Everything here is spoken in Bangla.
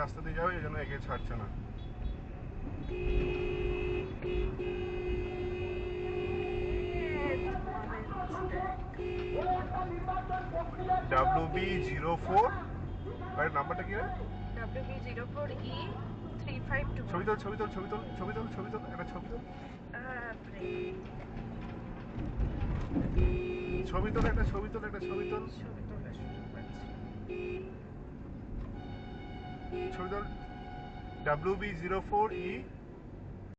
রাস্তা দিয়ে যাবে, এই জন্য একে ছাড়ছে না। WB04 গাড়ির নাম্বারটা কি হয়? WB04E352। ছবি তোল, ছবি তোল, ছবি তোল, ছবি তোল, ছবি তোল, একটা ছবি তোল, ছবি তোল, একটা ছবি তোল, একটা ছবি তোল, ছবি তোলার সুযোগ পাচ্ছি। ছবি তোল। WB04E